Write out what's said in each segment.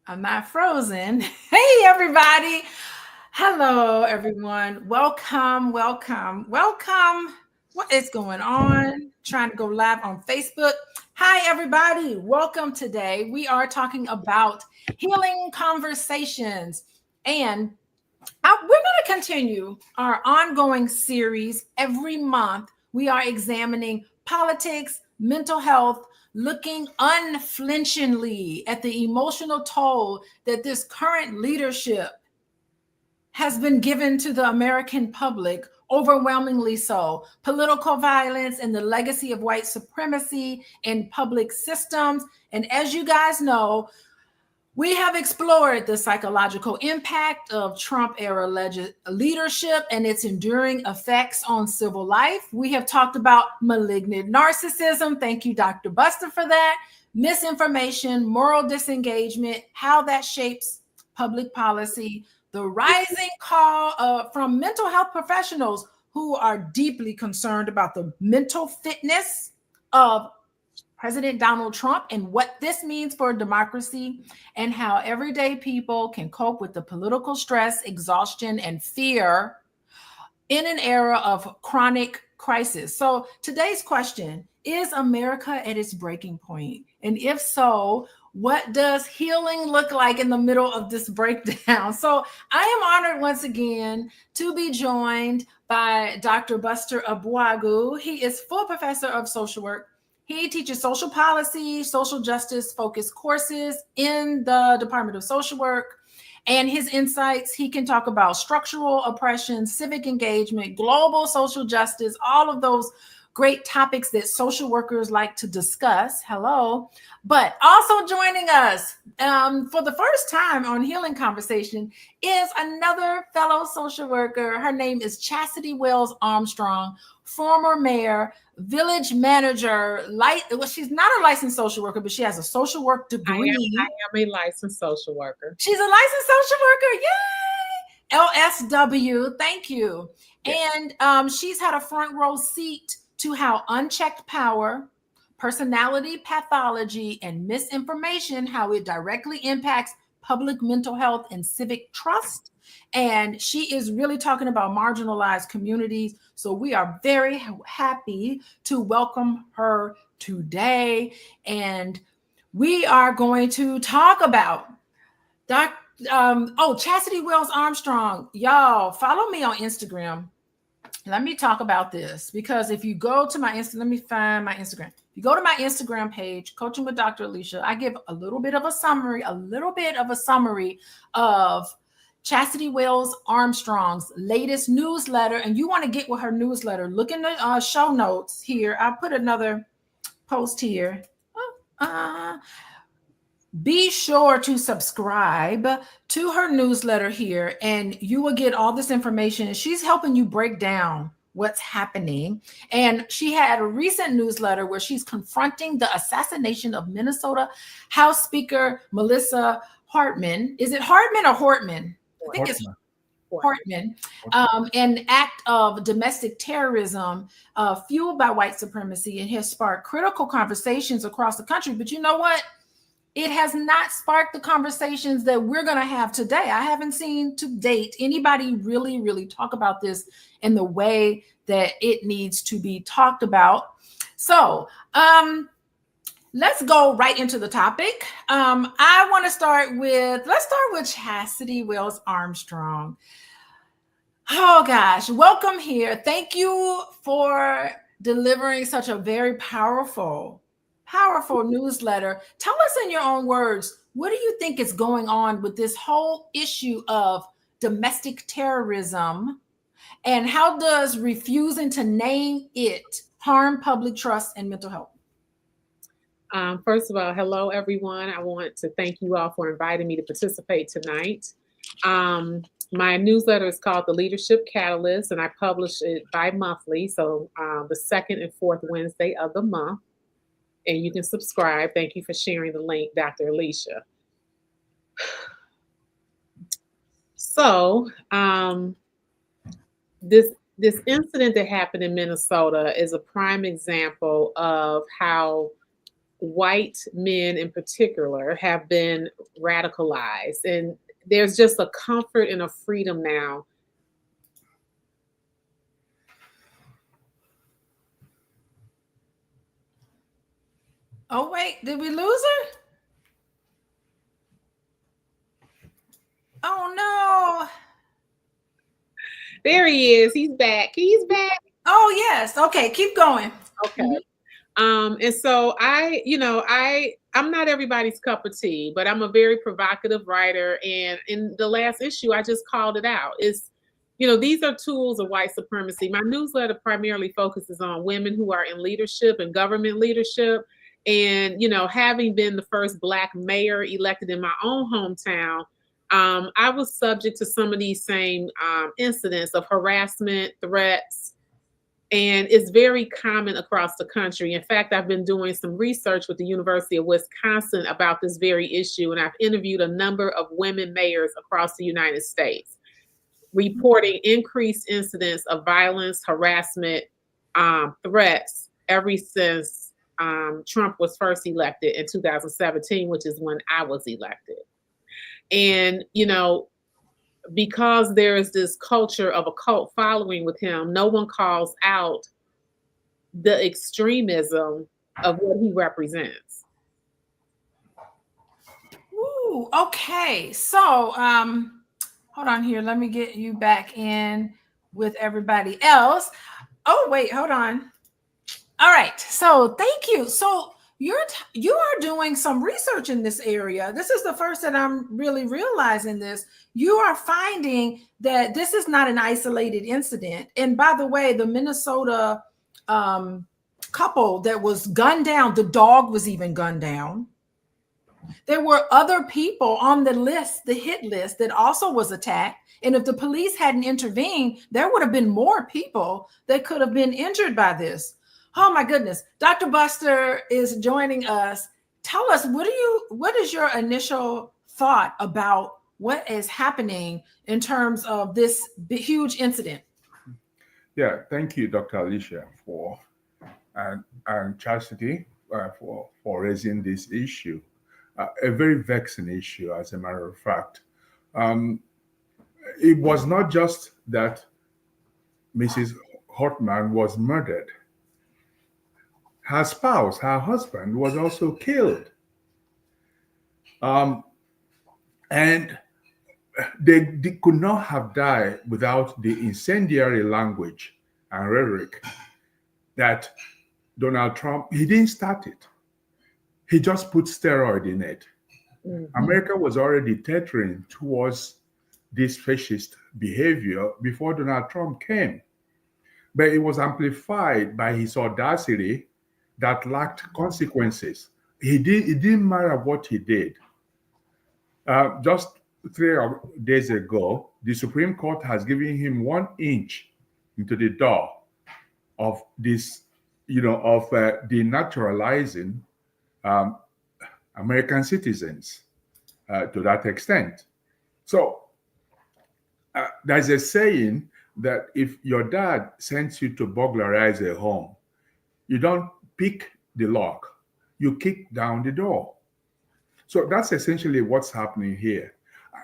I'm not frozen. Hey, everybody. Hello, everyone. Welcome, welcome, welcome. What is going on? Trying to go live on Facebook. Hi, everybody. Welcome today. We are talking about healing conversations. And we're going to continue our ongoing series every month. We are examining politics, mental health, looking unflinchingly at the emotional toll that this current leadership has been given to the American public, overwhelmingly so. Political violence and the legacy of white supremacy in public systems. And as you guys know, we have explored the psychological impact of Trump era leadership and its enduring effects on civil life. We have talked about malignant narcissism. Thank you, Dr. Buster, for that. Misinformation, moral disengagement, how that shapes public policy, the rising call from mental health professionals who are deeply concerned about the mental fitness of President Donald Trump and what this means for democracy, and how everyday people can cope with the political stress, exhaustion, and fear in an era of chronic crisis. So today's question is America at its breaking point? And if so, what does healing look like in the middle of this breakdown? So I am honored once again to be joined by Dr. Buster Ogbuagu. He is full professor of social work. He teaches social policy, social justice focused courses in the Department of Social Work. And his insights, he can talk about structural oppression, civic engagement, global social justice, all of those great topics that social workers like to discuss. Hello. But also joining us for the first time on Healing Conversation is another fellow social worker. Her name is Chasity Wells Armstrong, former mayor, village manager. Well, she's not a licensed social worker, but she has a social work degree. I am a licensed social worker. She's a licensed social worker. Yay! LSW. Thank you. Yes. And she's had a front row seat to how unchecked power, personality pathology, and misinformation, how it directly impacts public mental health and civic trust. And she is really talking about marginalized communities. So we are very happy to welcome her today. And we are going to talk about Chasity Wells Armstrong. Y'all follow me on Instagram. Let me talk about this, because if you go to my Instagram, let me find my Instagram. If you go to my Instagram page, Coaching with Dr. Alicia, I give a little bit of a summary of Chasity Wells Armstrong's latest newsletter. And you want to get with her newsletter, look in the show notes here. I'll put another post here. Be sure to subscribe to her newsletter here, and you will get all this information. She's helping you break down what's happening. And she had a recent newsletter where she's confronting the assassination of Minnesota House Speaker Melissa Hartman. Is it Hartman or Hortman? I think it's Hartman. An act of domestic terrorism fueled by white supremacy, and has sparked critical conversations across the country. But you know what? It has not sparked the conversations that we're going to have today. I haven't seen to date anybody really talk about this in the way that it needs to be talked about. So let's go right into the topic. I want to start with Chasity Wells Armstrong. Oh gosh, welcome here. Thank you for delivering such a very powerful newsletter. Tell us in your own words, what do you think is going on with this whole issue of domestic terrorism, and how does refusing to name it harm public trust and mental health? First of all, hello, everyone. I want to thank you all for inviting me to participate tonight. My newsletter is called The Leadership Catalyst, and I publish it bi-monthly, so the second and fourth Wednesday of the month. And you can subscribe. Thank you for sharing the link, Dr. Alicia. So this incident that happened in Minnesota is a prime example of how white men in particular have been radicalized, and there's just a comfort and a freedom now. Oh, wait, did we lose her? Oh, no. There he is. He's back. He's back. Oh, yes. Okay, keep going. Okay. And so I'm not everybody's cup of tea, but I'm a very provocative writer. And in the last issue, I just called it out. These are tools of white supremacy. My newsletter primarily focuses on women who are in leadership and government leadership. And, having been the first Black mayor elected in my own hometown, I was subject to some of these same incidents of harassment, threats, and it's very common across the country. In fact, I've been doing some research with the University of Wisconsin about this very issue, and I've interviewed a number of women mayors across the United States, reporting increased incidents of violence, harassment, threats ever since Trump was first elected in 2017, which is when I was elected. And, because there is this culture of a cult following with him, no one calls out the extremism of what he represents. Ooh, okay. So, hold on here. Let me get you back in with everybody else. Oh, wait, hold on. All right. So, thank you. So, you are doing some research in this area. This is the first that I'm really realizing this. You are finding that this is not an isolated incident. And by the way, the Minnesota couple that was gunned down, the dog was even gunned down. There were other people on the list, the hit list, that also was attacked. And if the police hadn't intervened, there would have been more people that could have been injured by this. Oh my goodness. Dr. Buster is joining us. Tell us, what is your initial thought about what is happening in terms of this huge incident? Yeah, thank you, Dr. Alicia, and Chasity for raising this issue. A very vexing issue, as a matter of fact. It was not just that Mrs. Hartman was murdered. Her spouse, her husband, was also killed. And they could not have died without the incendiary language and rhetoric that Donald Trump, he didn't start it. He just put steroid in it. Mm-hmm. America was already teetering towards this fascist behavior before Donald Trump came. But it was amplified by his audacity that lacked consequences. It didn't matter what he did. Just 3 days ago, the Supreme Court has given him 1 inch into the door of this, of denaturalizing American citizens to that extent. So there's a saying that if your dad sends you to burglarize a home, you don't pick the lock, you kick down the door. So that's essentially what's happening here.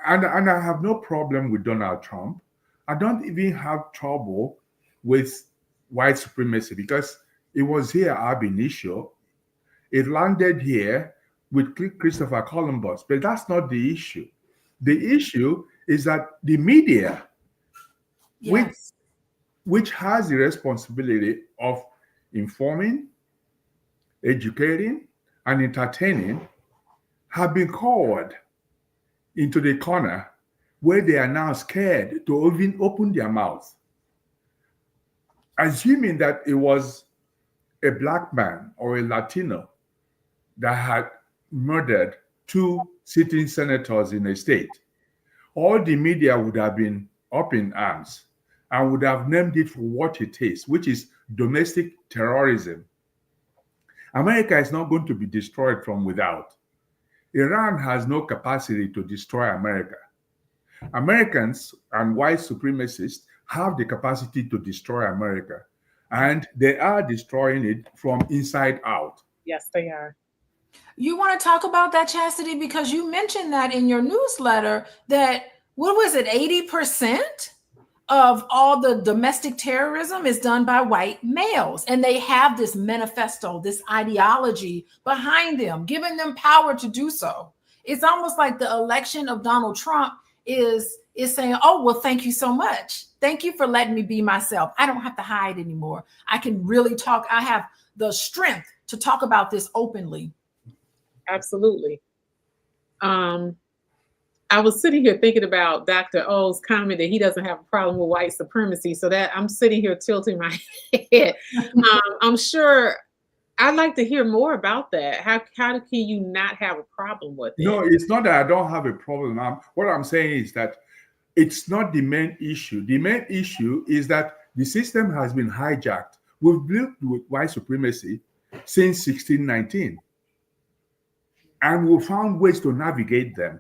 And I have no problem with Donald Trump. I don't even have trouble with white supremacy because it was here ab initio. It landed here with Christopher Columbus, but that's not the issue. The issue is that the media, yes, which has the responsibility of informing, educating, and entertaining, have been called into the corner where they are now scared to even open their mouth. Assuming that it was a Black man or a Latino that had murdered 2 sitting senators in a state, all the media would have been up in arms and would have named it for what it is, which is domestic terrorism. America is not going to be destroyed from without. Iran has no capacity to destroy America. Americans and white supremacists have the capacity to destroy America, and they are destroying it from inside out. Yes, they are. You want to talk about that, Chastity, because you mentioned that in your newsletter that, what was it, 80% of all the domestic terrorism is done by white males. And they have this manifesto, this ideology behind them, giving them power to do so. It's almost like the election of Donald Trump is saying, oh, well, thank you so much. Thank you for letting me be myself. I don't have to hide anymore. I can really talk. I have the strength to talk about this openly. Absolutely. I was sitting here thinking about Dr. O's comment that he doesn't have a problem with white supremacy. So that I'm sitting here tilting my head. I'm sure I'd like to hear more about that. How can you not have a problem with it? No, it's not that I don't have a problem. What I'm saying is that it's not the main issue. The main issue is that the system has been hijacked. We've lived with white supremacy since 1619. And we found ways to navigate them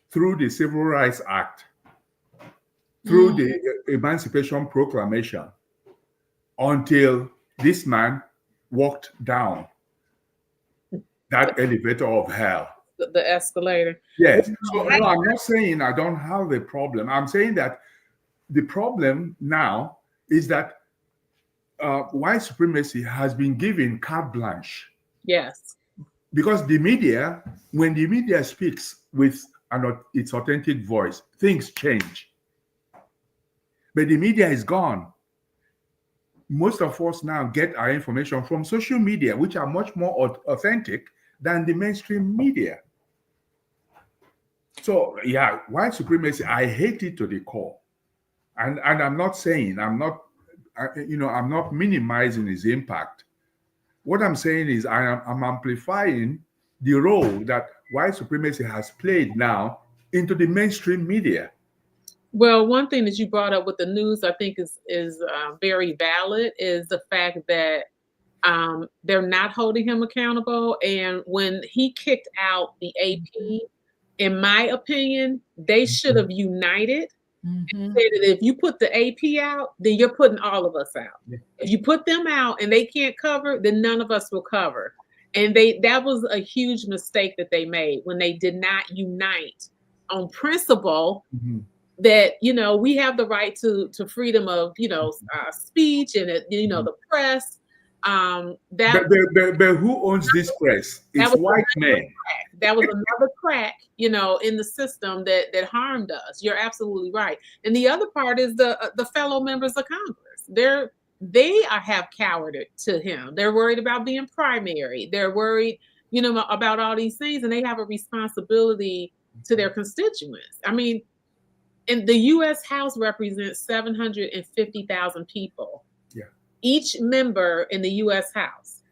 through the Civil Rights Act, through the Emancipation Proclamation, until this man walked down that elevator of hell. The escalator. Yes. So no, I'm not saying I don't have a problem. I'm saying that the problem now is that white supremacy has been given carte blanche. Yes. Because the media, when the media speaks with its authentic voice, things change. But the media is gone. Most of us now get our information from social media, which are much more authentic than the mainstream media. So yeah, white supremacy, I hate it to the core. And I'm not saying, I'm not minimizing its impact. What I'm saying is I'm amplifying the role that white supremacy has played now into the mainstream media. Well, one thing that you brought up with the news, I think is very valid, is the fact that they're not holding him accountable. And when he kicked out the AP, in my opinion, they should have united. And said that if you put the AP out, then you're putting all of us out. Yeah. If you put them out and they can't cover, then none of us will cover. And that was a huge mistake that they made when they did not unite on principle. That, we have the right to freedom of, speech and, the press. But who owns this press? It's white men. That was another crack, in the system that harmed us. You're absolutely right. And the other part is the fellow members of Congress. They have cowered to him. They're worried about being primary. They're worried, about all these things, and they have a responsibility to their constituents. I mean, and the U.S. House represents 750,000 people. Yeah. Each member in the U.S. House.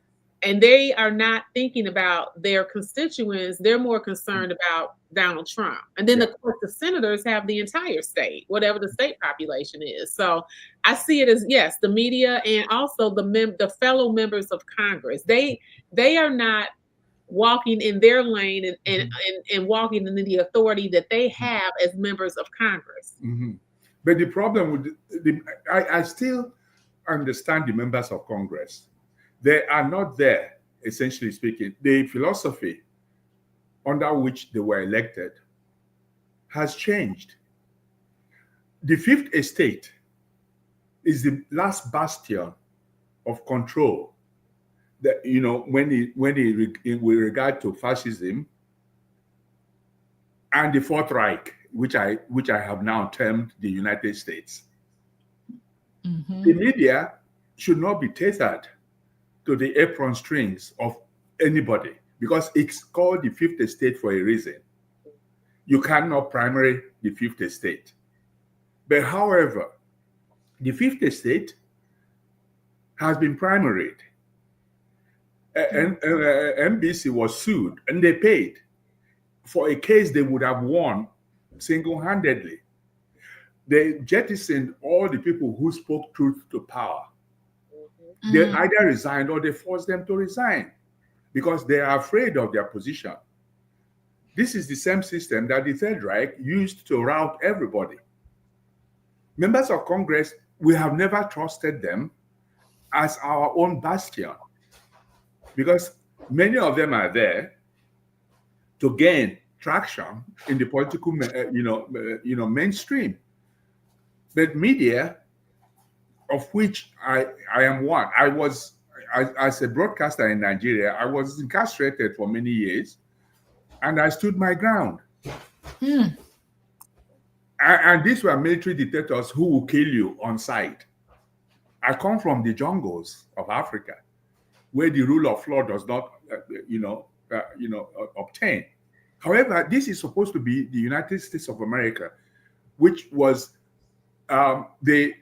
And they are not thinking about their constituents. They're more concerned about Donald Trump. And then, of course, the senators have the entire state, whatever the state population is. So I see it as, yes, the media and also the fellow members of Congress. They are not walking in their lane and walking in the authority that they have as members of Congress. But the problem with I still understand the members of Congress. They are not there, essentially speaking. The philosophy under which they were elected has changed. The Fifth Estate is the last bastion of control that, with regard to fascism and the Fourth Reich, which I have now termed the United States. The media should not be tethered to the apron strings of anybody because it's called the Fifth Estate for a reason. You cannot primary the Fifth Estate. But however, the Fifth Estate has been primaried. And NBC was sued and they paid for a case they would have won single-handedly. They jettisoned all the people who spoke truth to power. They either resigned or they forced them to resign because they are afraid of their position. This is the same system that the Third Reich used to rout everybody. Members of Congress, we have never trusted them as our own bastion because many of them are there to gain traction in the political, mainstream. But media, of which I am one, as a broadcaster in Nigeria, I was incarcerated for many years, and I stood my ground. And these were military dictators who will kill you on sight. I come from the jungles of Africa, where the rule of law does not, obtain. However, this is supposed to be the United States of America, which was the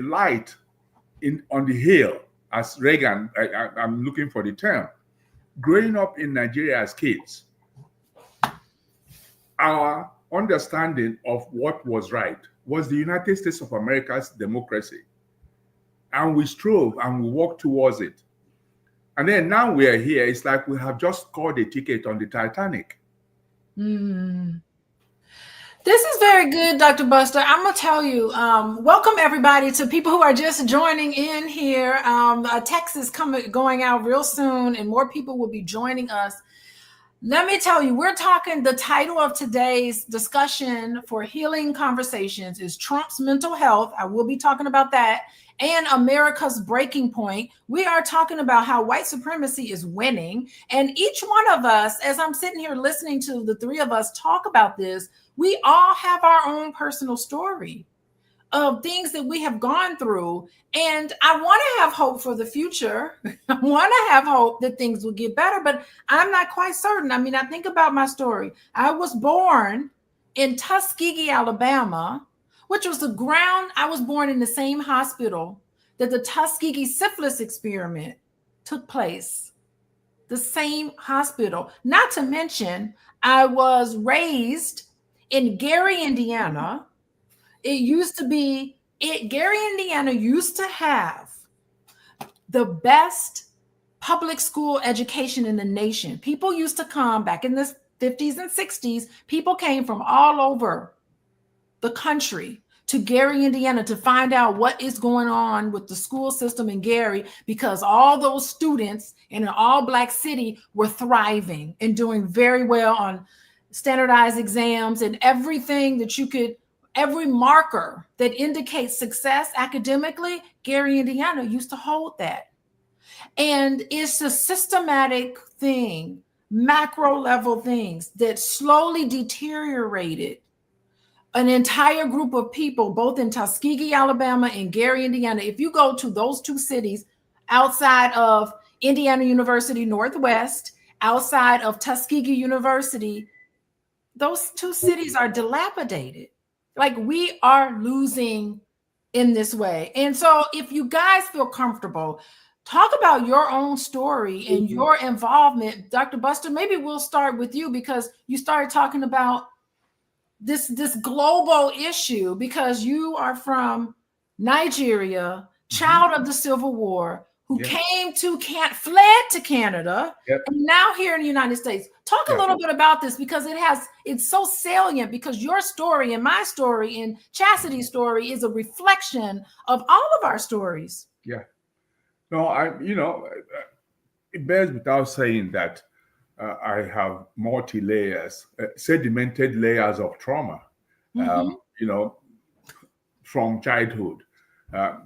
light on the hill, as Reagan. I'm looking for the term. Growing up in Nigeria as kids, our understanding of what was right was the United States of America's democracy. And we strove and we walked towards it. And then now we are here. It's like we have just called a ticket on the Titanic. This is very good, Dr. Buster. I'm going to tell you, welcome everybody to people who are just joining in here. A text is going out real soon, and more people will be joining us. Let me tell you, we're talking, the title of today's discussion for Healing Conversations is Trump's Mental Health. I will be talking about that. And America's Breaking Point. We are talking about how white supremacy is winning. And each one of us, as I'm sitting here listening to the three of us talk about this, we all have our own personal story of things that we have gone through. And I want to have hope for the future. I want to have hope that things will get better, but I'm not quite certain. I mean, I think about my story. I was born in Tuskegee, Alabama, which was I was born in the same hospital that the Tuskegee syphilis experiment took place. The same hospital. Not to mention, I was raised in Gary, Indiana. Gary, Indiana used to have the best public school education in the nation. People used to come back in the 50s and 60s. People came from all over the country to Gary, Indiana to find out what is going on with the school system in Gary, because all those students in an all-Black city were thriving and doing very well on standardized exams and everything that every marker that indicates success academically, Gary, Indiana used to hold that. And it's a systematic thing, macro level things that slowly deteriorated an entire group of people, both in Tuskegee, Alabama and Gary, Indiana. If you go to those two cities outside of Indiana University Northwest, outside of Tuskegee University, those two cities are dilapidated. Like, we are losing in this way. And so if you guys feel comfortable, talk about your own story and your involvement. Dr. Buster, maybe we'll start with you, because you started talking about this global issue, because you are from Nigeria, child of the Civil War, who fled to Canada, and now here in the United States. Talk a little bit about this, because it's so salient, because your story and my story and Chastity's story is a reflection of all of our stories. Yeah. No, it bears without saying that I have multi-layers, sedimented layers of trauma, from childhood,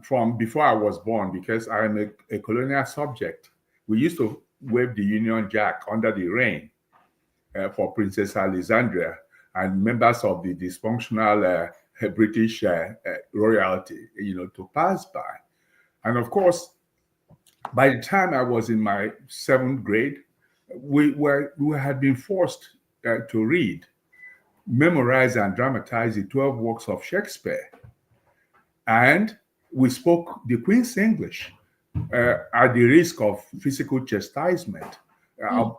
from before I was born, because I am a colonial subject. We used to wave the Union Jack under the rain for Princess Alexandria and members of the dysfunctional British royalty, to pass by. And of course, by the time I was in my 7th grade, we had been forced to read, memorize, and dramatize the 12 works of Shakespeare. And we spoke the Queen's English at the risk of physical chastisement. If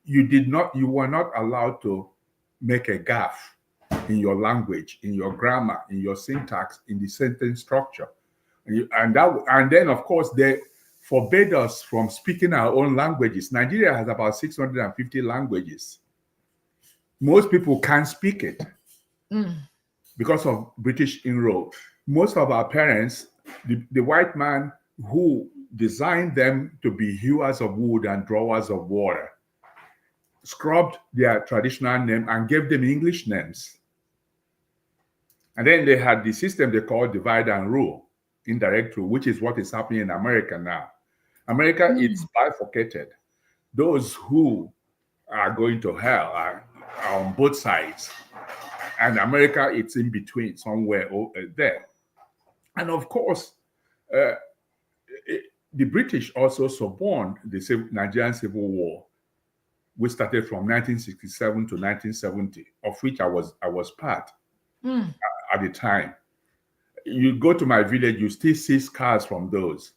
you were not allowed to make a gaffe in your language, in your grammar, in your syntax, in the sentence structure. And then, of course, they forbade us from speaking our own languages. Nigeria has about 650 languages. Most people can't speak it because of British inroad. Most of our parents, the white man who designed them to be hewers of wood and drawers of water, scrubbed their traditional name and gave them English names. And then they had the system they called divide and rule, indirect rule, which is what is happening in America now. America is bifurcated. Those who are going to hell are on both sides. And America, it's in between, somewhere there. And of course, the British also suborned the Nigerian Civil War, which started from 1967 to 1970, of which I was part at the time. You go to my village, you still see scars from those.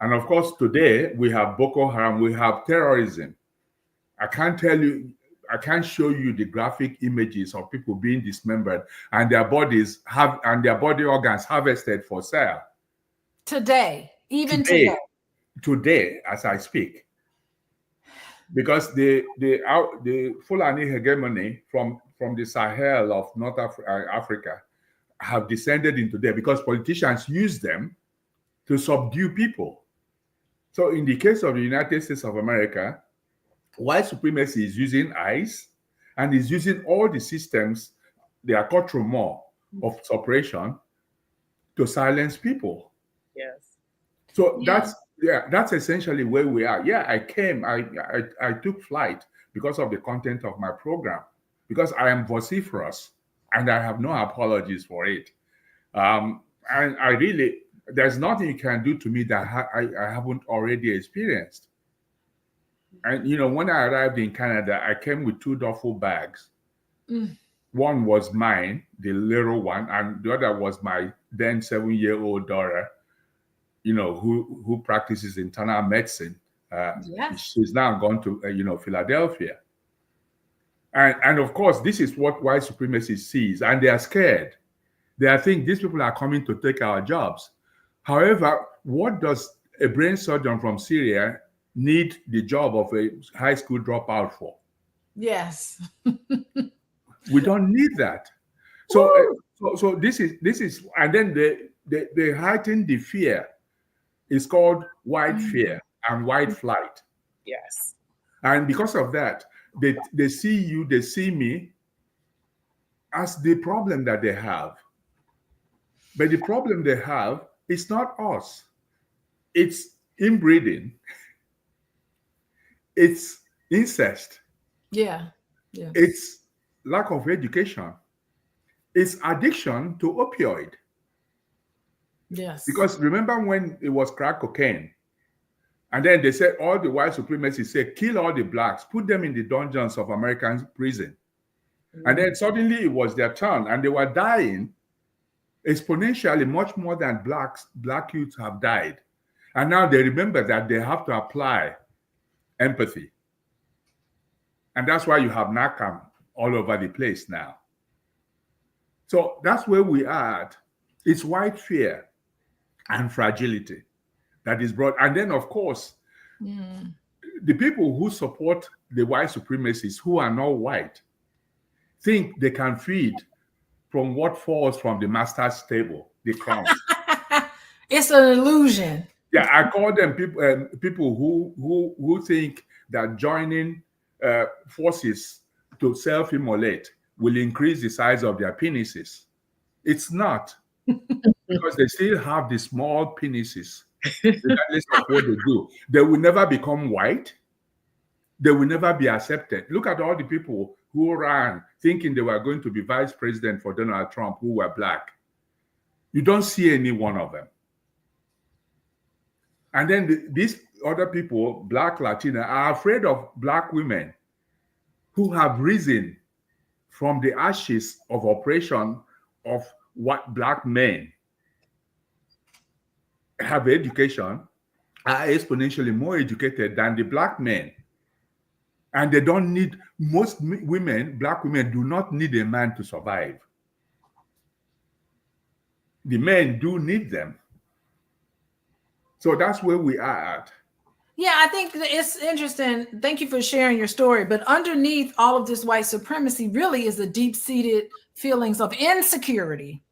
And of course, today we have Boko Haram, we have terrorism. I can't show you the graphic images of people being dismembered and their body organs harvested for sale. Today, today, as I speak, because the Fulani hegemony from the Sahel of North Africa have descended into there because politicians use them to subdue people. So in the case of the United States of America, white supremacy is using ICE and is using all the systems, the accoutrement of suppression, to silence people. Yes. So that's essentially where we are. Yeah, I took flight because of the content of my program, because I am vociferous and I have no apologies for it. And I really, there's nothing you can do to me that I haven't already experienced. And, when I arrived in Canada, I came with 2 duffel bags. One was mine, the little one, and the other was my then 7-year-old daughter, who practices internal medicine. She's now gone to, Philadelphia. And of course, this is what white supremacy sees, and they are scared. They think these people are coming to take our jobs. However, what does a brain surgeon from Syria need the job of a high school dropout for? Yes. We don't need that. So this is, and then they heighten the fear. It's called white fear and white flight. Yes. And because of that, they see you, they see me as the problem that they have. But the problem they have is not us. It's inbreeding. It's incest. Yeah. It's lack of education. It's addiction to opioid. Yes. Because remember when it was crack cocaine, and then they said all the white supremacists said, kill all the blacks, put them in the dungeons of American prison. And then suddenly it was their turn, and they were dying exponentially, much more than black youths have died. And now they remember that they have to apply empathy. And that's why you have NACAM all over the place now. So that's where we are at. It's white fear and fragility that is brought. And then, of course, the people who support the white supremacists who are not white think they can feed from what falls from the master's table, the crumbs. It's an illusion. Yeah, I call them people who think that joining forces to self-immolate will increase the size of their penises. It's not, because they still have the small penises, regardless of what they do. They will never become white. They will never be accepted. Look at all the people who ran thinking they were going to be vice president for Donald Trump who were black. You don't see any one of them. And then these other people, black Latina, are afraid of black women who have risen from the ashes of oppression of what black men have education, are exponentially more educated than the black men. And they don't need, most women, black women do not need a man to survive. The men do need them. So that's where we are at. Yeah, I think it's interesting. Thank you for sharing your story. But underneath all of this white supremacy really is the deep-seated feelings of insecurity,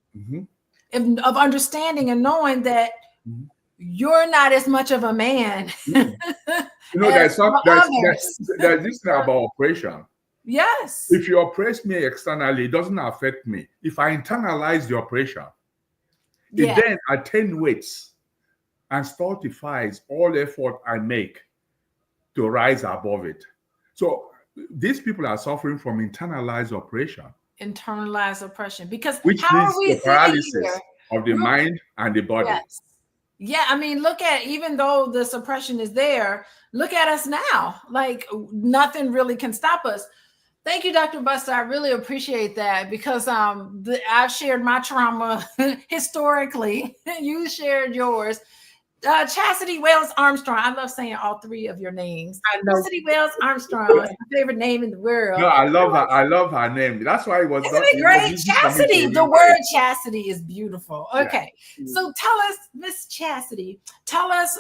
of understanding and knowing that you're not as much of a man Mm. You know, as the others. there's this thing about oppression. Yes. If you oppress me externally, it doesn't affect me. If I internalize the oppression, it Yeah. then attenuates and stultifies all effort I make to rise above it. So these people are suffering from internalized oppression, Internalized oppression. Because which how are leads we to sitting here? paralysis of the Real mind and the body. Yes. Yeah, I mean, look at, even though the suppression is there, look at us now. Like nothing really can stop us. Thank you, Dr. Buster. I really appreciate that, because I've shared my trauma historically. You shared yours. Chasity Wells Armstrong. I love saying all three of your names. I know. Chasity Wells Armstrong is my favorite name in the world. No, I love her. I love her name. That's why it was Isn't not. it It was great? easy for me to Chastity. The remember word it. chastity is beautiful. Okay. Yeah. So tell us, Miss Chasity, tell us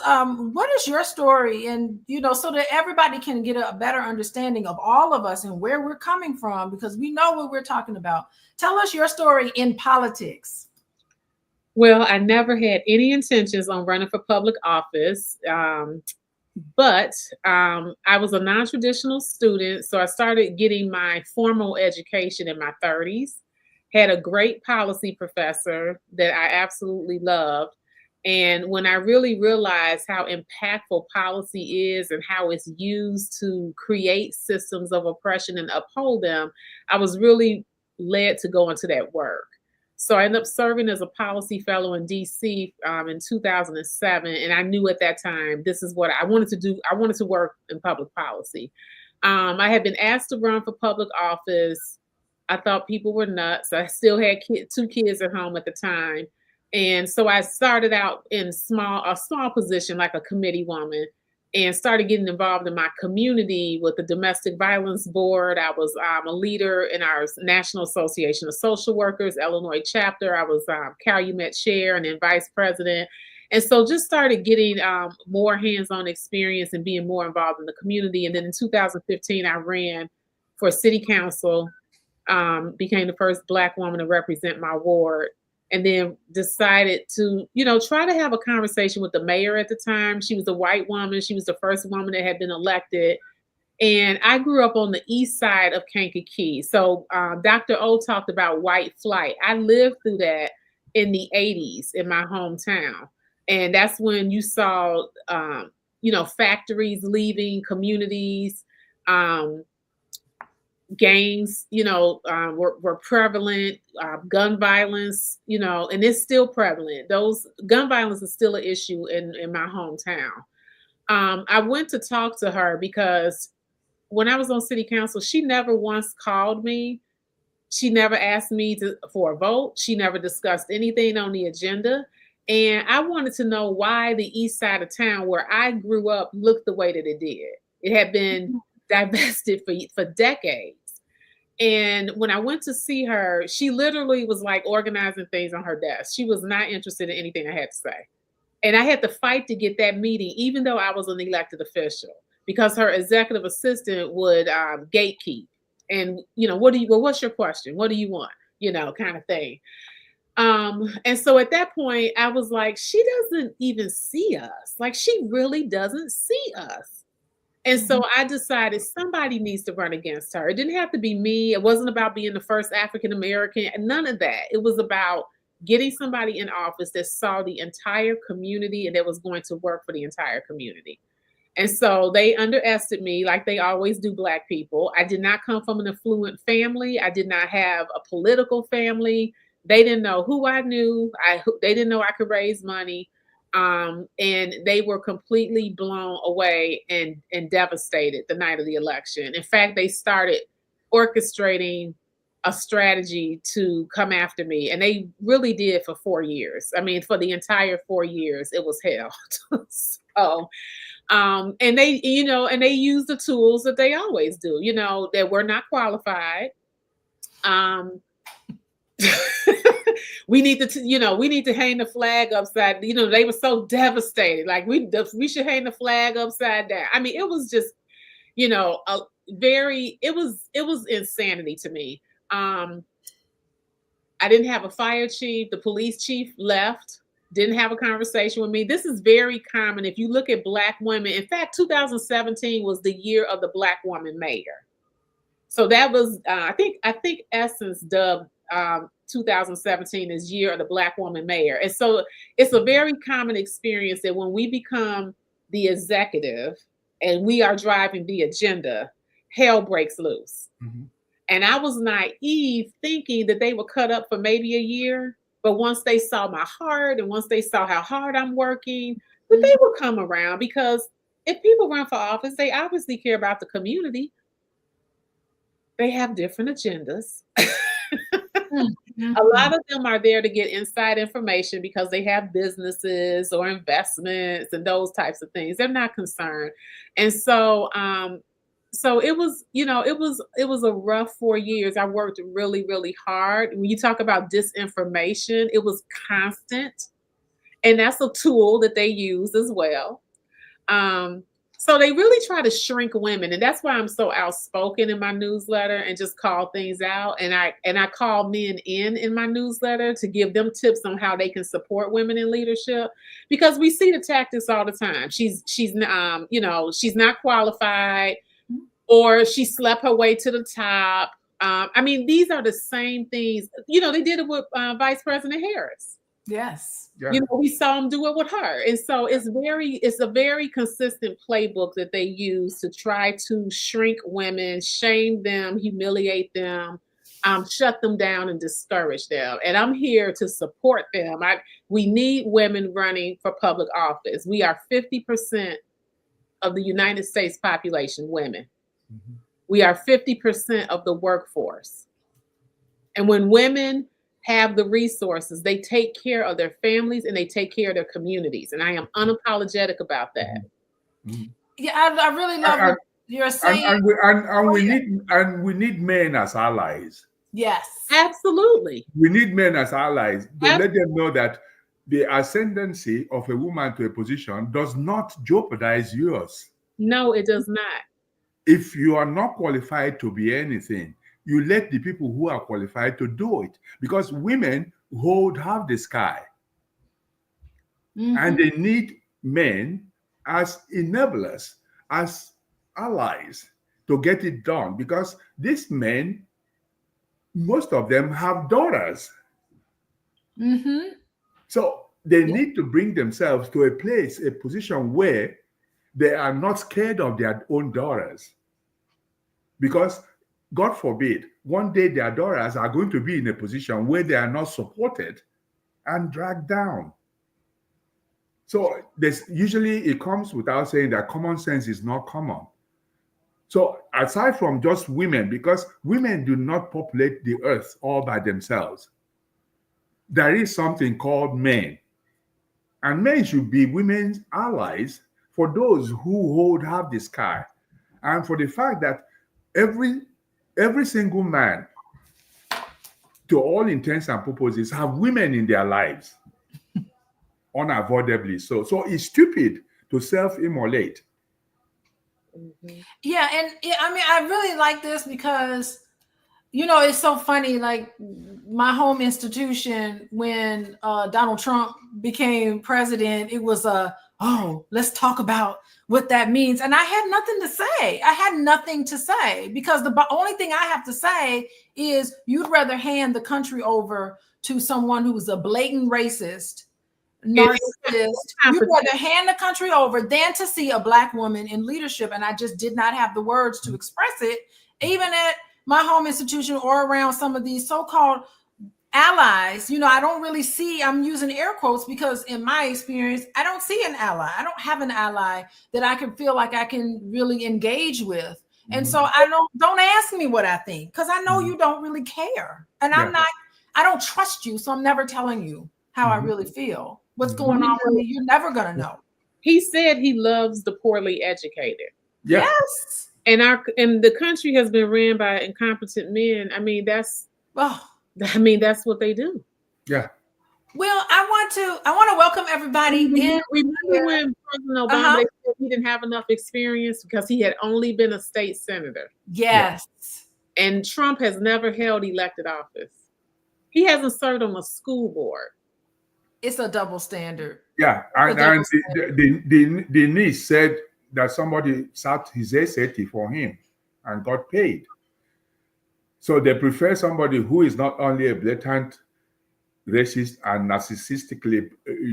what is your story, and so that everybody can get a better understanding of all of us and where we're coming from, because we know what we're talking about. Tell us your story in politics. Well, I never had any intentions on running for public office. But I was a non-traditional student, so I started getting my formal education in my 30s. Had a great policy professor that I absolutely loved. And when I really realized how impactful policy is and how it's used to create systems of oppression and uphold them, I was really led to go into that work. So I ended up serving as a policy fellow in DC in 2007. And I knew at that time, this is what I wanted to do. I wanted to work in public policy. I had been asked to run for public office. I thought people were nuts. I still had two kids at home at the time. And so I started out in a small position, like a committee woman, and started getting involved in my community with the domestic violence board. I was a leader in our National Association of Social Workers, Illinois chapter. I was Calumet chair and then vice president. And so just started getting more hands-on experience and being more involved in the community. And then in 2015, I ran for city council, became the first Black woman to represent my ward, and then decided to, try to have a conversation with the mayor at the time. She was a white woman. She was the first woman that had been elected. And I grew up on the east side of Kankakee. So Dr. O talked about white flight. I lived through that in the 80s in my hometown. And that's when you saw, factories leaving, communities, gangs, were prevalent, gun violence, and it's still prevalent. Those gun violence is still an issue in my hometown. I went to talk to her because when I was on city council, she never once called me. She never asked me for a vote. She never discussed anything on the agenda. And I wanted to know why the east side of town where I grew up looked the way that it did. It had been divested for decades. And when I went to see her, she literally was like organizing things on her desk. She was not interested in anything I had to say. And I had to fight to get that meeting, even though I was an elected official, because her executive assistant would gatekeep. And, what's your question? What do you want? Kind of thing. And so at that point, I was like, she doesn't even see us. Like, she really doesn't see us. And so I decided somebody needs to run against her. It didn't have to be me. It wasn't about being the first African-American, and none of that. It was about getting somebody in office that saw the entire community and that was going to work for the entire community. And so they underestimated me, like they always do Black people. I did not come from an affluent family. I did not have a political family. They didn't know who I knew. They didn't know I could raise money. And they were completely blown away and devastated the night of the election. In fact, they started orchestrating a strategy to come after me. And they really did for 4 years. I mean, for the entire 4 years, it was hell. So, and they, and they use the tools that they always do, that we're not qualified. We need to hang the flag upside. They were so devastated. Like we should hang the flag upside down. I mean, it was just, it was insanity to me. I didn't have a fire chief. The police chief left didn't have a conversation with me. This is very common. If you look at Black women, in fact, 2017 was the year of the Black woman mayor. So that was, I think Essence dubbed 2017 as year of the Black woman mayor. And so it's a very common experience that when we become the executive and we are driving the agenda, hell breaks loose. Mhm. And I was naive thinking that they would cut up for maybe a year. But once they saw my heart and once they saw how hard I'm working, that they would come around, because if people run for office, they obviously care about the community. They have different agendas. A lot of them are there to get inside information because they have businesses or investments and those types of things. They're not concerned. And so, so it was, it was a rough 4 years. I worked really, really hard. When you talk about disinformation, it was constant. And that's a tool that they use as well. So they really try to shrink women, and that's why I'm so outspoken in my newsletter and just call things out. And I call men in my newsletter to give them tips on how they can support women in leadership, because we see the tactics all the time. She's not qualified, or she slept her way to the top. I mean, these are the same things. They did it with Vice President Harris. Yes. Yeah. We saw them do it with her. And so it's a very consistent playbook that they use to try to shrink women, shame them, humiliate them, shut them down and discourage them. And I'm here to support them. We need women running for public office. We are 50% of the United States population, women. Mhm. We are 50% of the workforce. And when women have the resources, they take care of their families and they take care of their communities. And I am unapologetic about that. Mhm. Yeah, I really love what you're saying. And we need men as allies. Yes. Absolutely. We need men as allies to let them know that the ascendancy of a woman to a position does not jeopardize yours. No, it does not. If you are not qualified to be anything, you let the people who are qualified to do it, because women hold half the sky. Mhm. And they need men as enablers, as allies to get it done, because these men, most of them have daughters. Mhm. So they need to bring themselves to a position where they are not scared of their own daughters. Because, God forbid, one day their daughters are going to be in a position where they are not supported and dragged down. So it comes without saying that common sense is not common. So aside from just women, because women do not populate the earth all by themselves, there is something called men. And men should be women's allies for those who hold half the sky. And for the fact that every single man, to all intents and purposes, have women in their lives, unavoidably. So it's stupid to self-immolate. Mm-hmm. Yeah, and I really like this because it's so funny. Like my home institution, when Donald Trump became president, it was let's talk about what that means. And I had nothing to say. I had nothing to say, because the only thing I have to say is you'd rather hand the country over to someone who's a blatant racist, narcissist. You'd rather hand the country over than to see a Black woman in leadership. And I just did not have the words to express it, even at my home institution or around some of these so-called allies. I don't really see, I'm using air quotes because in my experience, I don't see an ally. I don't have an ally that I can feel like I can really engage with. And so I don't ask me what I think, because I know you don't really care. And I don't trust you. So I'm never telling you how I really feel. What's going on with me, you're never going to know. He said he loves the poorly educated. Yeah. Yes. And the country has been ran by incompetent men. I mean, that's what they do. Yeah. Well, I want to welcome everybody in. Remember when President Obama said he didn't have enough experience because he had only been a state senator? Yes. Yeah. And Trump has never held elected office. He hasn't served on a school board. It's a double standard. Yeah, and the niece said that somebody sat his SAT for him and got paid. So they prefer somebody who is not only a blatant racist and narcissistically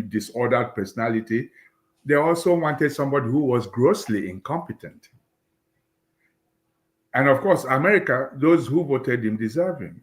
disordered personality, they also wanted somebody who was grossly incompetent. And of course, America, those who voted him deserve him.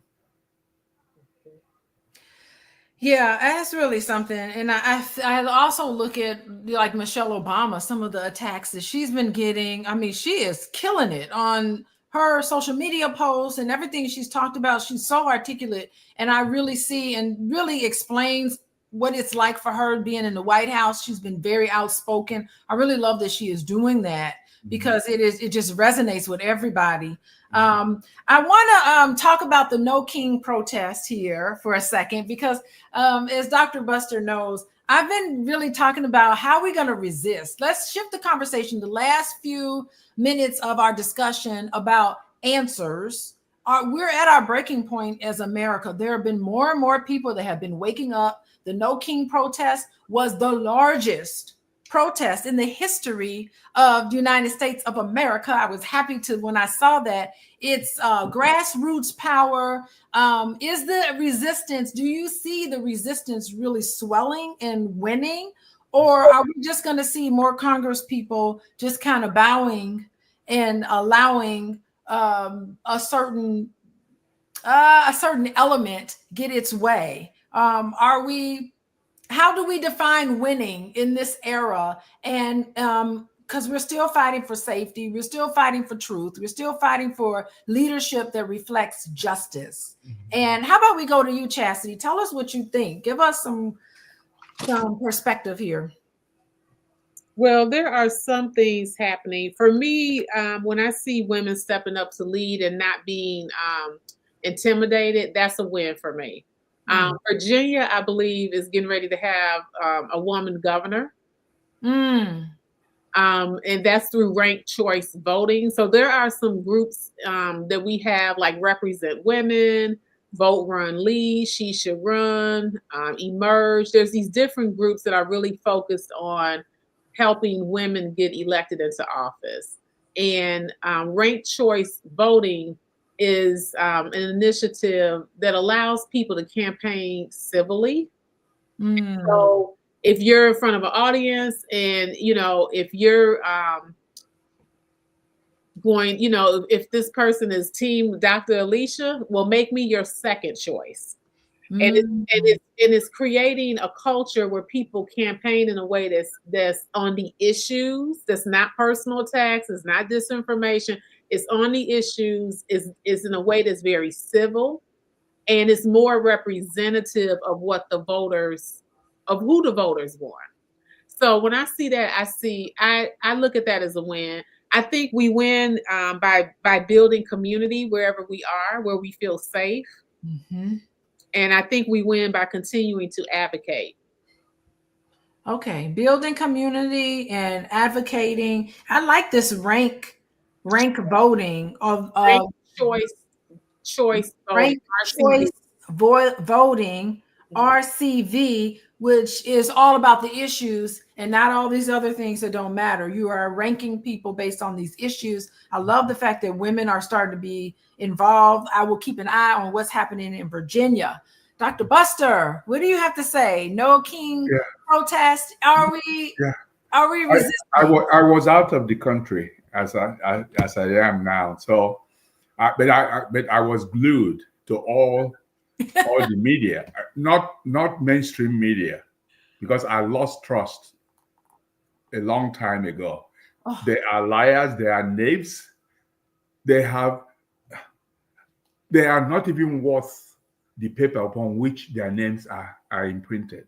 Yeah, that's really something. And I also look at like Michelle Obama, some of the attacks that she's been getting. I mean, she is killing it on her social media posts and everything she's talked about. She's so articulate, and I really see and really explains what it's like for her being in the White House. She's been very outspoken. I really love that she is doing that because it just resonates with everybody. I want to talk about the No King protest here for a second because as Dr. Buster knows, I've been really talking about how we're going to resist. Let's shift the conversation. The last few minutes of our discussion about answers we're at our breaking point as America. There have been more and more people that have been waking up. The No King protest was the largest protest in the history of the United States of America. I was happy to when I saw that. It's grassroots power. Is the resistance, do you see the resistance really swelling and winning? Or are we just going to see more Congress people just kind of bowing and allowing a certain element get its way? How do we define winning in this era? And because we're still fighting for safety, we're still fighting for truth, we're still fighting for leadership that reflects justice. And how about we go to you, Chasity? Tell us what you think. Give us some perspective here. Well, there are some things happening. For me, when I see women stepping up to lead and not being intimidated, that's a win for me. Virginia, I believe, is getting ready to have a woman governor. And that's through ranked choice voting. So there are some groups that we have, like Represent Women, Vote, Run, Lead, She Should Run, Emerge. There's these different groups that are really focused on helping women get elected into office. And ranked choice voting is an initiative that allows people to campaign civilly. So if you're in front of an audience and, if you're going, if this person is team Dr. Alicia, well, make me your second choice. And it's creating a culture where people campaign in a way that's on the issues, that's not personal attacks, it's not disinformation, it's on the issues, is in a way that's very civil, and it's more representative of who the voters want. So when I see that, I look at that as a win. I think we win by building community wherever we are, where we feel safe. And I think we win by continuing to advocate. Okay, building community and advocating. I like this rank voting of choice voting, RCV, which is all about the issues and not all these other things that don't matter. You are ranking people based on these issues. I love the fact that women are starting to be involved. I will keep an eye on what's happening in Virginia. Dr. Buster, what do you have to say? No King protest. Are we resisting? I was out of the country as I am now. So, but I was glued to all the media, not mainstream media, because I lost trust a long time ago. They are liars. They are knaves. They are not even worth the paper upon which their names are imprinted.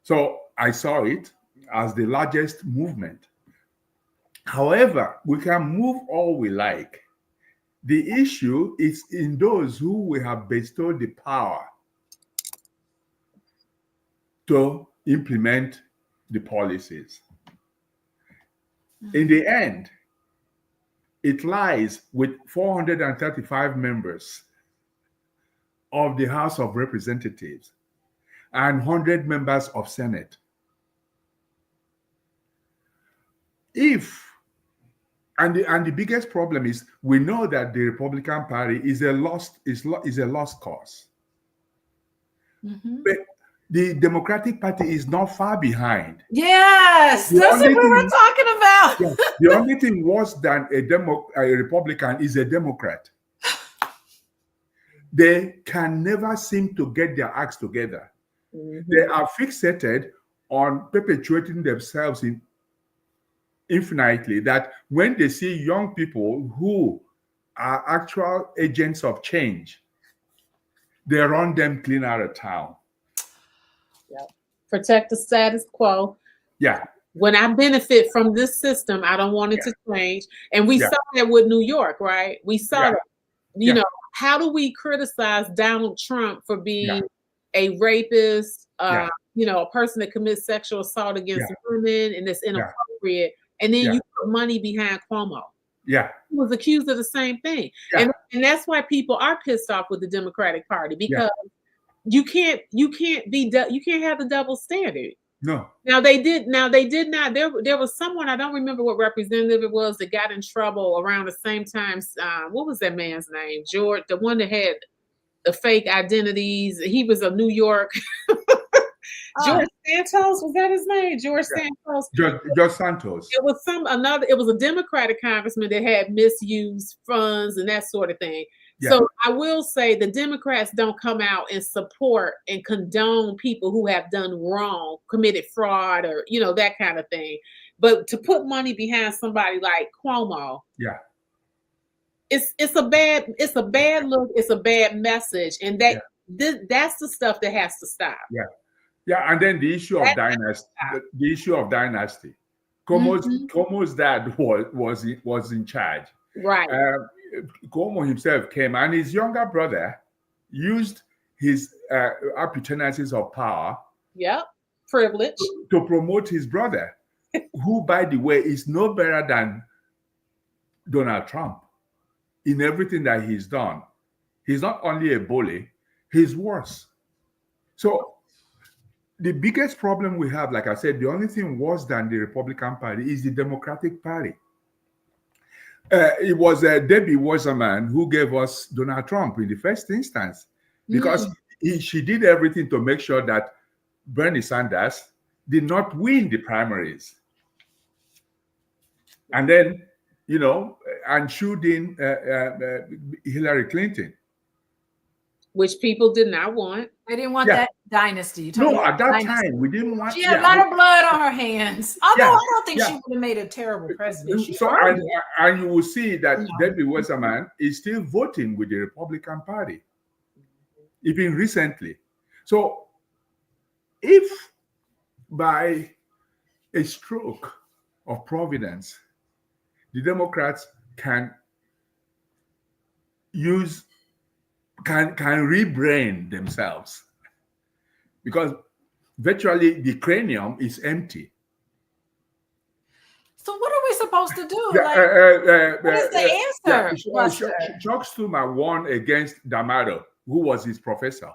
So I saw it as the largest movement. However, we can move all we like. The issue is in those who we have bestowed the power to implement the policies. In the end, it lies with 435 members of the House of Representatives and 100 members of Senate. And the biggest problem is we know that the Republican Party is a lost cause. Mm-hmm. But the Democratic Party is not far behind. Yes, that's what we were talking about. The only thing worse than a Republican is a Democrat. They can never seem to get their acts together. Mm-hmm. They are fixated on perpetuating themselves infinitely, that when they see young people who are actual agents of change, they run them clean out of town. Yep. Protect the status quo. Yeah. When I benefit from this system, I don't want it to change. And we saw that with New York, right? We saw that. You know, how do we criticize Donald Trump for being a rapist, you know, a person that commits sexual assault against women and it's inappropriate? And then you put money behind Cuomo. Yeah. He was accused of the same thing. And that's why people are pissed off with the Democratic Party, because you can't have the double standard. No. Now they did not. There was someone, I don't remember what representative it was, that got in trouble around the same time. What was that man's name? George, the one that had the fake identities. He was a New York. George Santos, was that his name? George Santos. George Santos. It was It was a Democratic congressman that had misused funds and that sort of thing. Yeah. So I will say the Democrats don't come out and support and condone people who have done wrong, committed fraud, or that kind of thing. But to put money behind somebody like Cuomo, it's a bad look. It's a bad message, and that's the stuff that has to stop. Yeah, and then the issue of dynasty. The issue of dynasty. Cuomo's dad was in charge. Right. Cuomo himself came, and his younger brother used his opportunities of power, privilege, to promote his brother, who, by the way, is no better than Donald Trump in everything that he's done. He's not only a bully, he's worse. So the biggest problem we have, like I said, the only thing worse than the Republican Party is the Democratic Party. It was Debbie Wasserman who gave us Donald Trump in the first instance, because she did everything to make sure that Bernie Sanders did not win the primaries. And then, and shooed in Hillary Clinton. Which people did not want. They didn't want that dynasty. No, at that time, we didn't want. She had a lot of blood on her hands. Although I don't think she would have made a terrible president. And you will see that Debbie Wasserman is still voting with the Republican Party, even recently. So, if by a stroke of providence, the Democrats can rebrain themselves, because virtually the cranium is empty. So what are we supposed to do? What is the answer? Chuck Schumer won against D'Amato, who was his professor,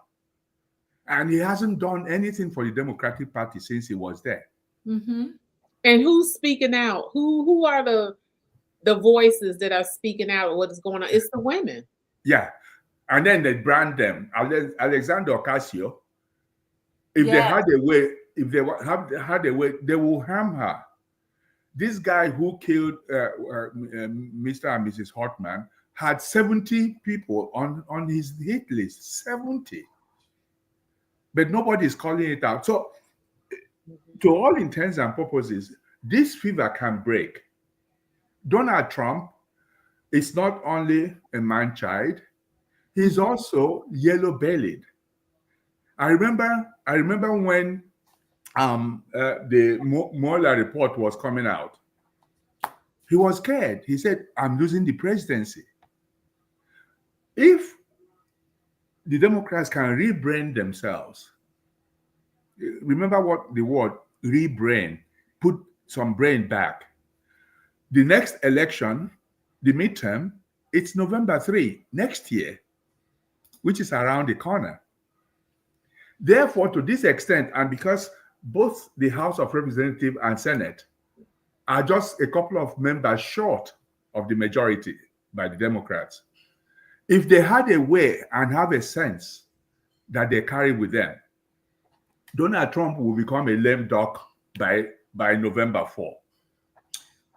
and he hasn't done anything for the Democratic Party since he was there. Mm-hmm. And who's speaking out? Who are the voices that are speaking out? What is going on? It's the women. Yeah. And then they brand them. Alexandra Ocasio, if they had a way, they will harm her. This guy who killed Mr. and Mrs. Hartman had 70 people on his hit list, 70. But nobody is calling it out. So, to all intents and purposes, this fever can break. Donald Trump is not only a man-child, he's also yellow-bellied. I remember when the Mueller report was coming out. He was scared. He said, "I'm losing the presidency." If the Democrats can rebrain themselves, remember what the word rebrain, put some brain back. The next election, the midterm, it's November 3 next year, which is around the corner. Therefore, to this extent, and because both the House of Representatives and Senate are just a couple of members short of the majority by the Democrats, if they had a way and have a sense that they carry with them, Donald Trump will become a lame duck by November 4.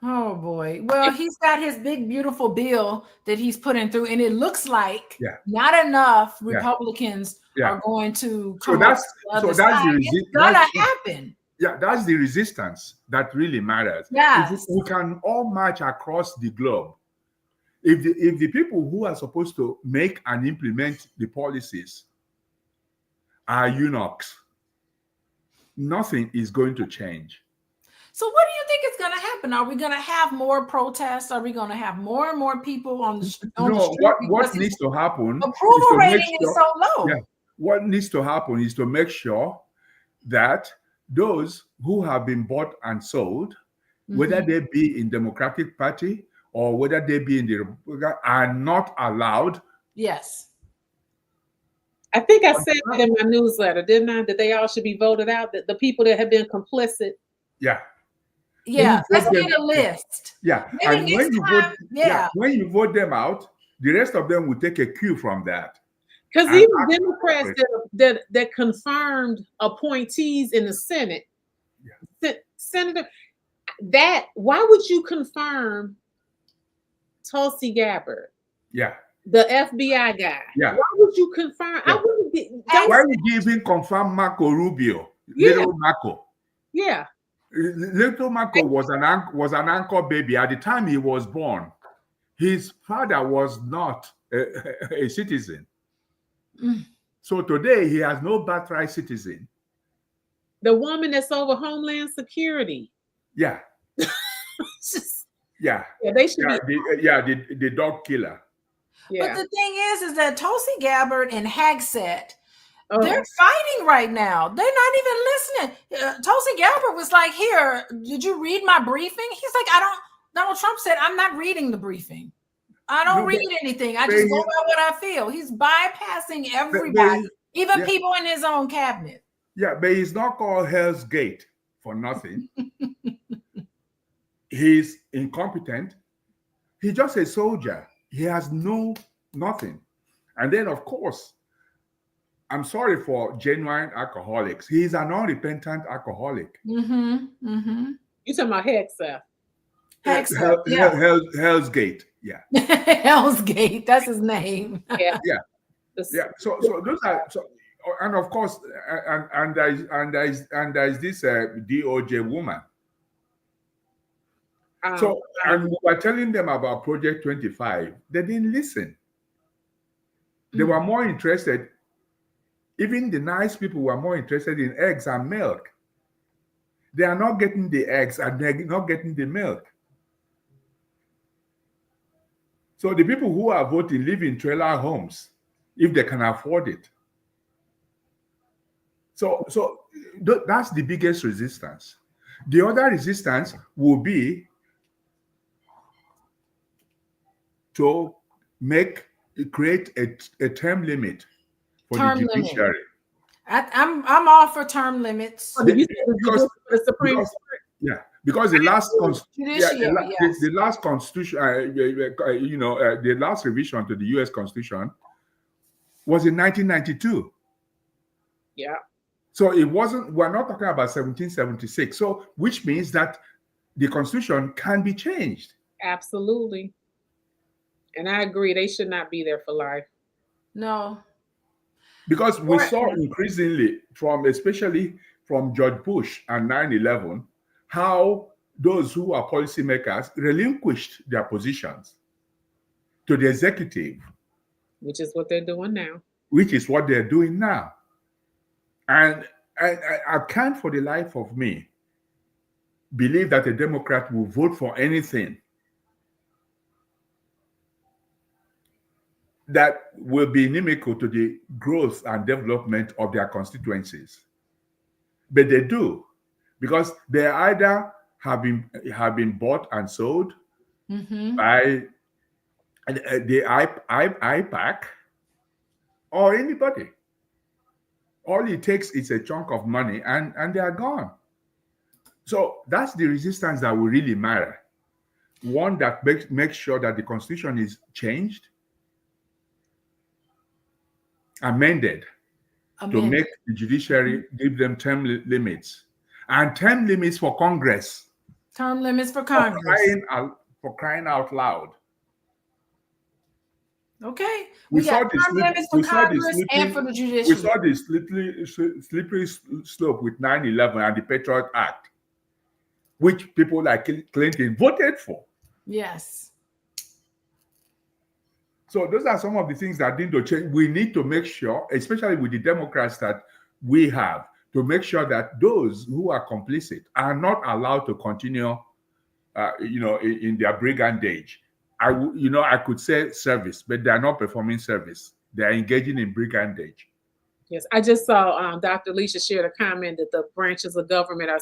Oh boy. Well, he's got his big, beautiful bill that he's putting through, and it looks like not enough Republicans are going to come up to the other side. It's gonna happen. Yeah, that's the resistance that really matters. Yes. If we can all march across the globe. If the people who are supposed to make and implement the policies are eunuchs, nothing is going to change. So what do you think is going to happen? Are we going to have more protests? Are we going to have more and more people on the street? What needs to happen? Approval rating is so low. Yeah, what needs to happen is to make sure that those who have been bought and sold, whether they be in Democratic Party or whether they be in the Republican, are not allowed. Yes. I think I said that in my newsletter, didn't I? That they all should be voted out, that the people that have been complicit. Yeah. Yeah, let's get a list. Yeah, and when you vote them out, the rest of them will take a cue from that. Because even Democrats that confirmed appointees in the Senate, Senator, why would you confirm Tulsi Gabbard? Yeah. The FBI guy. Yeah. Why would you confirm? Yeah. Why would you even confirm Marco Rubio? Little Marco. Yeah. Little Marco was an anchor baby. At the time he was born, his father was not a citizen. So today he has no birthright citizen. The woman that's over Homeland Security. Yeah. Yeah, they should be. The dog killer. Yeah. But the thing is that Tulsi Gabbard and Hagsett, they're fighting right now. They're not even listening. Tulsi Gabbard was like, "Here, did you read my briefing?" He's like, "I don't." Donald Trump said, "I'm not reading the briefing. I don't read anything. I just go by what I feel." He's bypassing everybody, even people in his own cabinet. Yeah, but he's not called Hell's Gate for nothing. He's incompetent. He's just a soldier. He has nothing. And then, of course, I'm sorry for genuine alcoholics. He's an unrepentant alcoholic. You talking about Hegseth? Hell's Gate. Yeah. Hell's Gate. That's his name. Yeah. Yeah. So those are and of course, and there's this DOJ woman. So, and we were telling them about Project 25. They didn't listen. They were more interested, even the nice people were more interested in eggs and milk. They are not getting the eggs and they're not getting the milk. So the people who are voting live in trailer homes if they can afford it. So that's the biggest resistance. The other resistance will be to create a term limit for the judiciary. I'm all for term limits. Because the Supreme Court. Yeah, because the last the last constitution, the last revision to the U.S. Constitution was in 1992. Yeah. So it wasn't. We're not talking about 1776. So which means that the Constitution can be changed. Absolutely. And I agree, they should not be there for life. No. Because we saw increasingly, especially from George Bush and 9/11, how those who are policymakers relinquished their positions to the executive. Which is what they're doing now. Which is what they're doing now. And I can't for the life of me believe that a Democrat will vote for anything that will be inimical to the growth and development of their constituencies. But they do, because they either have been bought and sold by the IPAC or anybody. All it takes is a chunk of money and they are gone. So that's the resistance that will really matter. One that makes sure that the Constitution is changed, amended, to make the judiciary give them term limits and term limits for Congress. Term limits for Congress. For crying out loud. Okay. We saw the slippery slope with 9/11 and the Patriot Act, which people like Clinton voted for. Yes. So those are some of the things that need to change. We need to make sure, especially with the Democrats that we have, to make sure that those who are complicit are not allowed to continue, in their brigandage. I could say service, but they are not performing service. They are engaging in brigandage. Yes, I just saw Dr. Alicia shared a comment that the branches of government are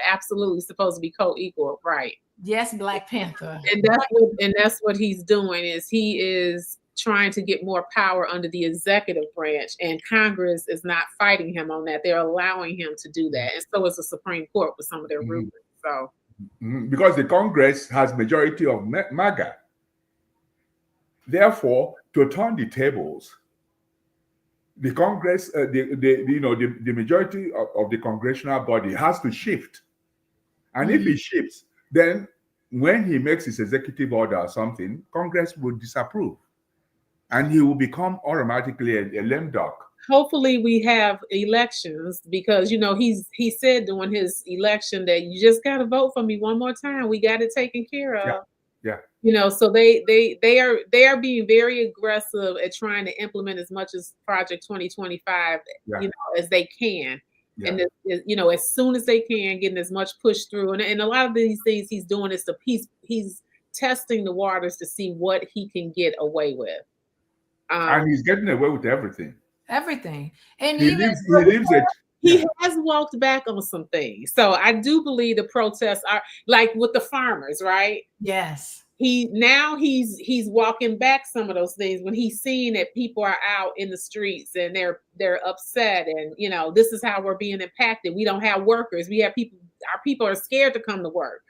absolutely supposed to be co-equal, right? Yes, Black Panther. And that's what he's doing, is he is trying to get more power under the executive branch, and Congress is not fighting him on that. They're allowing him to do that, and so is the Supreme Court with some of their rulings. So, because the Congress has majority of MAGA. Therefore, to turn the tables, the Congress, the majority of the congressional body has to shift. And if it shifts, then when he makes his executive order or something, Congress will disapprove. And he will become automatically a lame duck. Hopefully we have elections, because he said during his election that you just got to vote for me one more time. We got it taken care of. Yeah. So they are being very aggressive at trying to implement as much as Project 2025, as they can. Yeah. And as soon as they can, getting as much push through. And a lot of these things he's doing is he's testing the waters to see what he can get away with. And he's getting away with everything. Everything. And he has walked back on some things. So I do believe the protests are like with the farmers, right? Yes. He's walking back some of those things when he's seeing that people are out in the streets and they're upset, and this is how we're being impacted. We don't have workers. We have people. Our people are scared to come to work,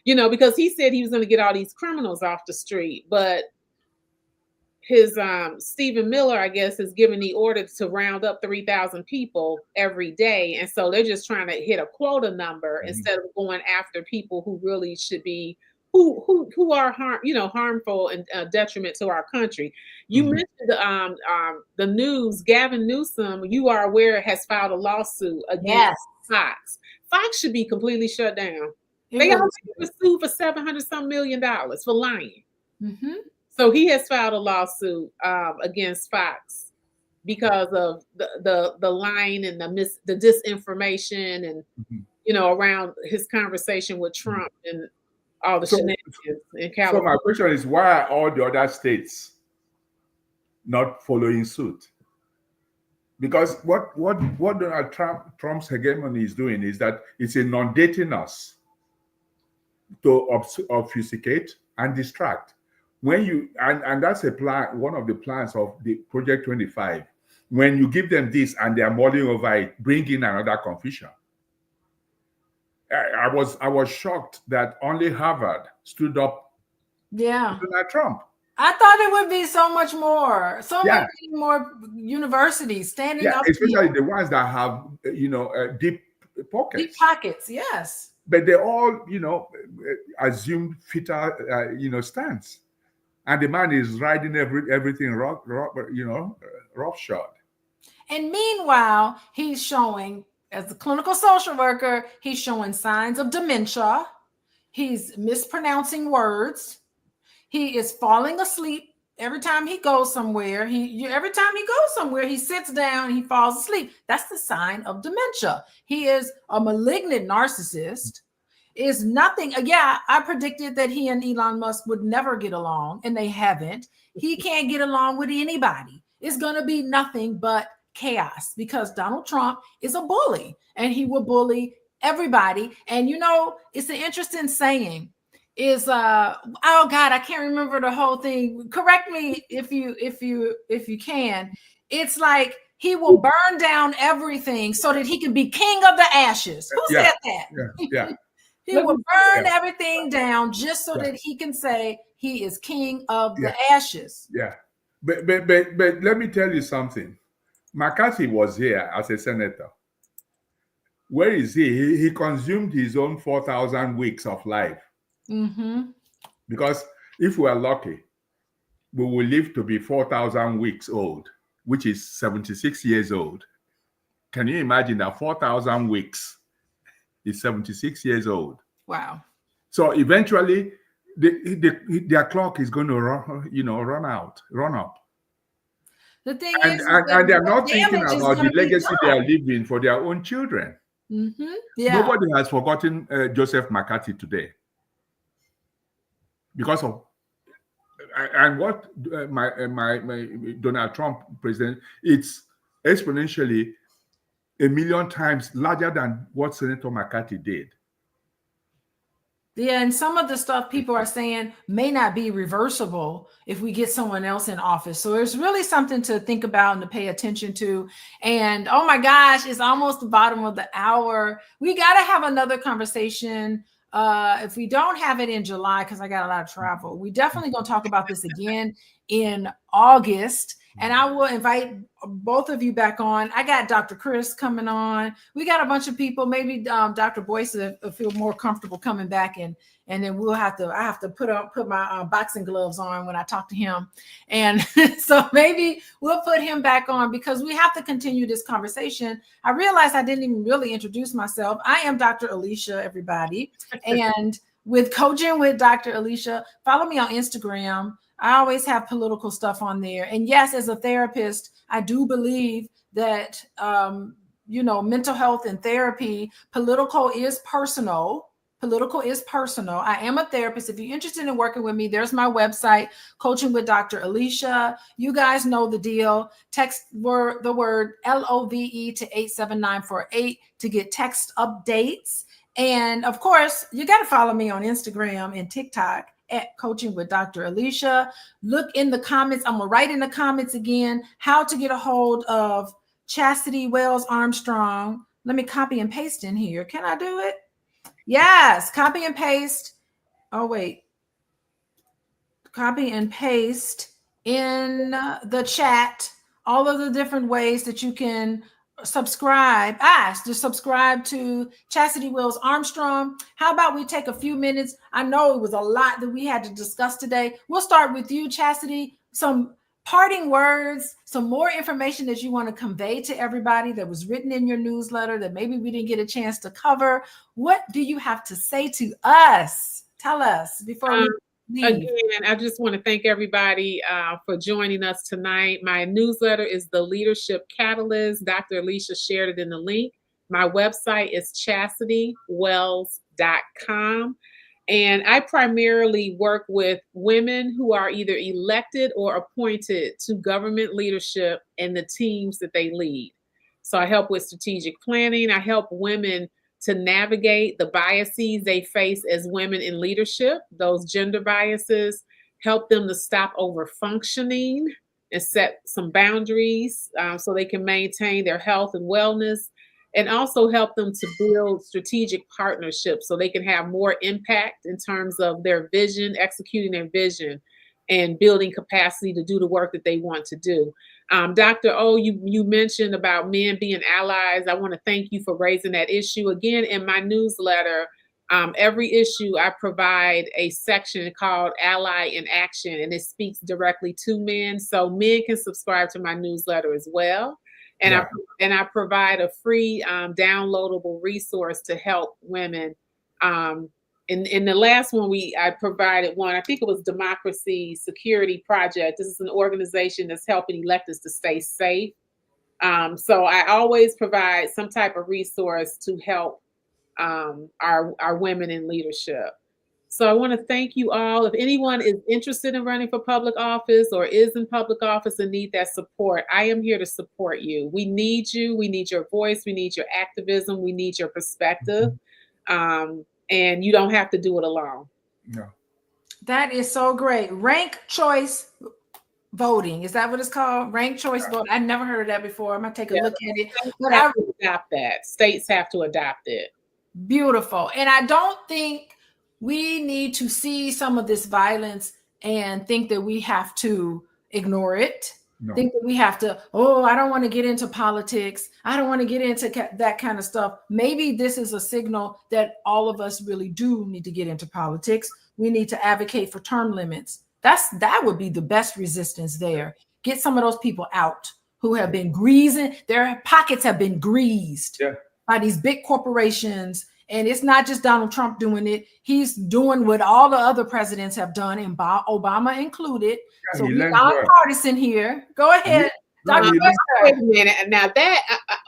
because he said he was going to get all these criminals off the street, but his Stephen Miller, I guess, is giving the order to round up 3,000 people every day, and so they're just trying to hit a quota number instead of going after people who really should be who are harmful and detriment to our country. You mentioned the news. Gavin Newsom, you are aware, has filed a lawsuit against Fox. Fox should be completely shut down. They already were sued for $700 million for lying. So he has filed a lawsuit against Fox because of the lying and the disinformation and around his conversation with Trump and all the shenanigans in California. So my question is, why are all the other states not following suit? Because what Donald Trump's hegemony is doing is that it's inundating us to obfuscate and distract. And that's a plan, one of the plans of the Project 25. When you give them this and they are mulling over it, bring in another confusion. I was shocked that only Harvard stood up to Donald Trump. I thought it would be so much more, many more universities standing up. Especially the ones that have, deep pockets. Deep pockets, yes. But they all, assumed fitter, stance. And the man is riding everything roughshod. And meanwhile, he's showing, as a clinical social worker, he's showing signs of dementia. He's mispronouncing words. He is falling asleep every time he goes somewhere. Every time he goes somewhere, he sits down, he falls asleep. That's the sign of dementia. He is a malignant narcissist. Is nothing. I predicted that he and Elon Musk would never get along, and they haven't. He can't get along with anybody. It's going to be nothing but chaos because Donald Trump is a bully, and he will bully everybody. And it's an interesting saying. Is oh God, I can't remember the whole thing. Correct me if you can. It's like he will burn down everything so that he can be king of the ashes. Who said that? Yeah. He will burn everything down just so that he can say he is king of the ashes. Yeah. But let me tell you something. McCarthy was here as a senator. Where is he? He consumed his own 4,000 weeks of life. Because if we are lucky, we will live to be 4,000 weeks old, which is 76 years old. Can you imagine that 4,000 weeks is 76 years old? Wow. So eventually, their clock is going to run up. The thing and they're not thinking about the legacy they are leaving for their own children. Nobody has forgotten Joseph McCarthy today because of and what my Donald Trump president, it's exponentially 1,000,000 times larger than what Senator McCarthy did. Yeah, and some of the stuff people are saying may not be reversible if we get someone else in office. So there's really something to think about and to pay attention to. And oh my gosh, it's almost the bottom of the hour. We got to have another conversation. If we don't have it in July, because I got a lot of travel, we definitely going to talk about this again in August. And I will invite both of you back on. I got Dr. Chris coming on. We got a bunch of people. Maybe Dr. Boyce will feel more comfortable coming back, and then I have to put my boxing gloves on when I talk to him. And so maybe we'll put him back on because we have to continue this conversation. I realized I didn't even really introduce myself. I am Dr. Alicia, everybody. And with Coaching with Dr. Alicia, follow me on Instagram. I always have political stuff on there. And yes, as a therapist, I do believe that, mental health and therapy, political is personal. Political is personal. I am a therapist. If you're interested in working with me, there's my website, Coaching with Dr. Alicia. You guys know the deal. Text the word LOVE to 87948 to get text updates. And of course, you got to follow me on Instagram and TikTok at Coaching with Dr. Alicia. Look in the comments. I'm going to write in the comments again how to get a hold of Chasity Wells Armstrong. Let me copy and paste in here. Can I do it? Yes. Copy and paste. Oh, wait. Copy and paste in the chat all of the different ways that you can subscribe. Just subscribe to Chasity Wells Armstrong. How about we take a few minutes? I know it was a lot that we had to discuss today. We'll start with you, Chasity. Some parting words, some more information that you want to convey to everybody that was written in your newsletter that maybe we didn't get a chance to cover. What do you have to say to us? Tell us before we leave. Again, I just want to thank everybody for joining us tonight. My newsletter is The Leadership Catalyst. Dr. Alicia shared it in the link. My website is ChastityWells.com. And I primarily work with women who are either elected or appointed to government leadership and the teams that they lead. So I help with strategic planning. I help women to navigate the biases they face as women in leadership, those gender biases, help them to stop over functioning and set some boundaries so they can maintain their health and wellness, and also help them to build strategic partnerships so they can have more impact in terms of their vision, executing their vision, and building capacity to do the work that they want to do. Dr. O, you mentioned about men being allies. I want to thank you for raising that issue. Again, in my newsletter, every issue I provide a section called Ally in Action, and it speaks directly to men. So men can subscribe to my newsletter as well. And I provide a free downloadable resource to help women. In the last one, I provided one. I think it was Democracy Security Project. This is an organization that's helping electeds to stay safe. So I always provide some type of resource to help our women in leadership. So I want to thank you all. If anyone is interested in running for public office or is in public office and need that support, I am here to support you. We need you. We need your voice. We need your activism. We need your perspective. And you don't have to do it alone. No. That is so great. Rank choice voting. Is that what it's called? Ranked choice vote. I never heard of that before. I'm gonna take a look at it. But I have to adopt that. States have to adopt it. Beautiful. And I don't think we need to see some of this violence and think that we have to ignore it. No. Think that we have to, oh, I don't want to get into politics. I don't want to get into that kind of stuff. Maybe this is a signal that all of us really do need to get into politics. We need to advocate for term limits. That would be the best resistance there. Get some of those people out who have been greasing. Their pockets have been greased by these big corporations. And it's not just Donald Trump doing it. He's doing what all the other presidents have done, and Obama included. So we're nonpartisan here. Go ahead. Dr. Wait a minute. Now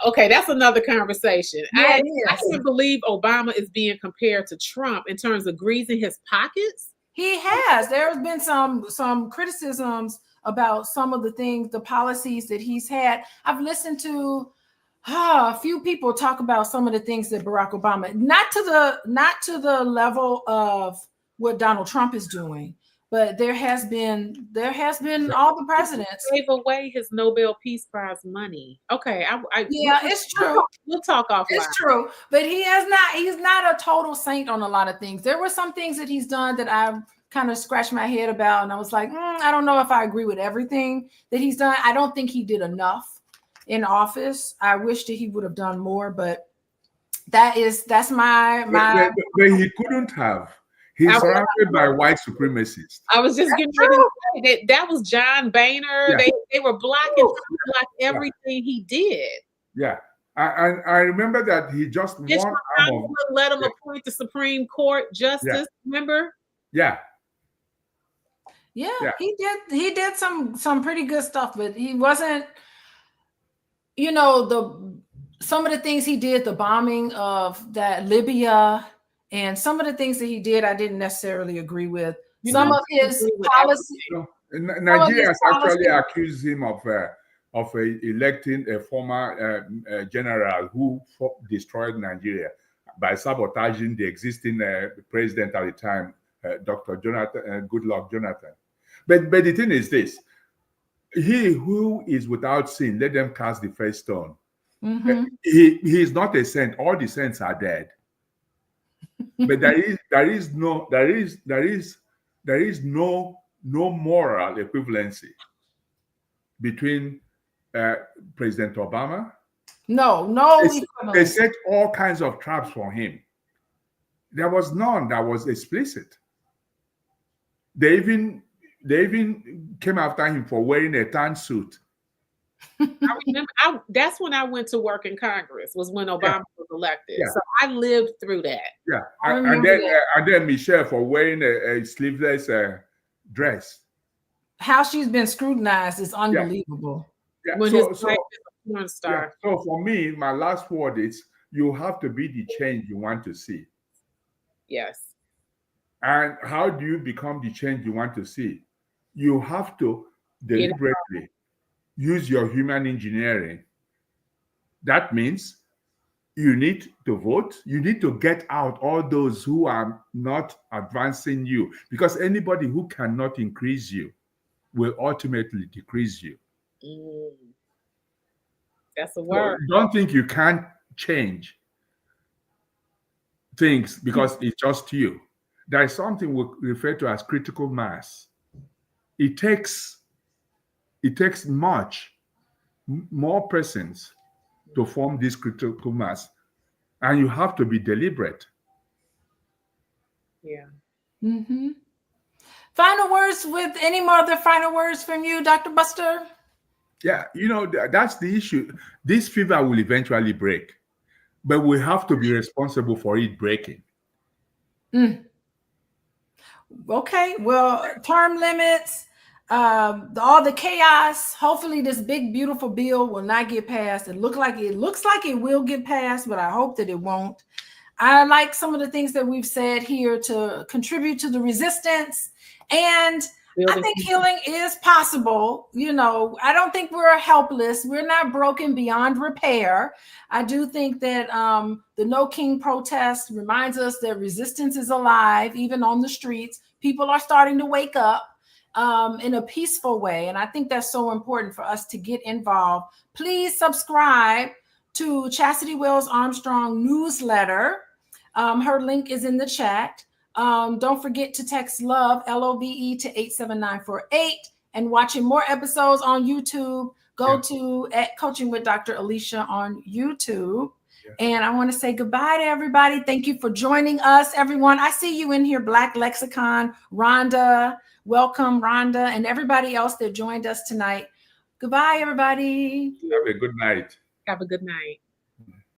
okay, that's another conversation. I can't believe Obama is being compared to Trump in terms of greasing his pockets. He has. There's been some criticisms about some of the things, the policies that he's had. I've listened to a few people talk about some of the things that Barack Obama, not to the level of what Donald Trump is doing, but there has been all the presidents gave away his Nobel Peace Prize money. Okay, it's true. We'll talk offline. It's true, but he's not a total saint on a lot of things. There were some things that he's done that I kind of scratched my head about, and I was like, I don't know if I agree with everything that he's done. I don't think he did enough in office. I wish that he would have done more, but that's my. But he couldn't have. He's surrounded by white supremacists. I was just getting ready to say that was John Boehner. Yeah. They were blocking everything he did. Yeah. I remember that he just let him appoint the Supreme Court justice. Remember? Yeah. Yeah, he did some pretty good stuff, but he wasn't, some of the things he did, the bombing of that Libya, and some of the things that he did, I didn't necessarily agree with. Some of his policy. Nigeria has actually accused him of electing a former general who destroyed Nigeria by sabotaging the existing president at the time, Dr. Goodluck Jonathan. But the thing is this: he who is without sin, let them cast the first stone. Mm-hmm. He is not a saint. All the saints are dead. But there is no moral equivalency between President Obama. No. They set all kinds of traps for him. There was none that was explicit. They even came after him for wearing a tan suit. I remember that's when I went to work in Congress, was when Obama was elected. Yeah. So I lived through that. Yeah. And then Michelle for wearing a sleeveless dress. How she's been scrutinized is unbelievable. Yeah. So for me, my last word is you have to be the change you want to see. Yes. And how do you become the change you want to see? You have to deliberately use your human engineering. That means you need to vote. You need to get out all those who are not advancing you, because anybody who cannot increase you will ultimately decrease you. That's a word. So don't think you can't change things because it's just you. There is something we refer to as critical mass. It takes much more persons to form this critical mass, and you have to be deliberate. Yeah. Mm-hmm. Final words any more other final words from you, Dr. Buster? Yeah, that's the issue. This fever will eventually break, but we have to be responsible for it breaking. Okay, well, term limits, all the chaos. Hopefully, this big, beautiful bill will not get passed. It looks like it will get passed, but I hope that it won't. I like some of the things that we've said here to contribute to the resistance, and I think healing is possible. I don't think we're helpless. We're not broken beyond repair. I do think that the No King protest reminds us that resistance is alive, even on the streets. People are starting to wake up. in a peaceful way. And I think that's so important for us to get involved. Please subscribe to Chasity Wells Armstrong newsletter. Her link is in the chat. Don't forget to text LOVE, LOVE, to 87948. And watching more episodes on YouTube, go to Coaching with Dr. Alicia on YouTube. And I want to say goodbye to everybody. Thank you for joining us, everyone. I see you in here, Black Lexicon, Rhonda. Welcome, Rhonda, and everybody else that joined us tonight. Goodbye, everybody. Have a good night. Have a good night.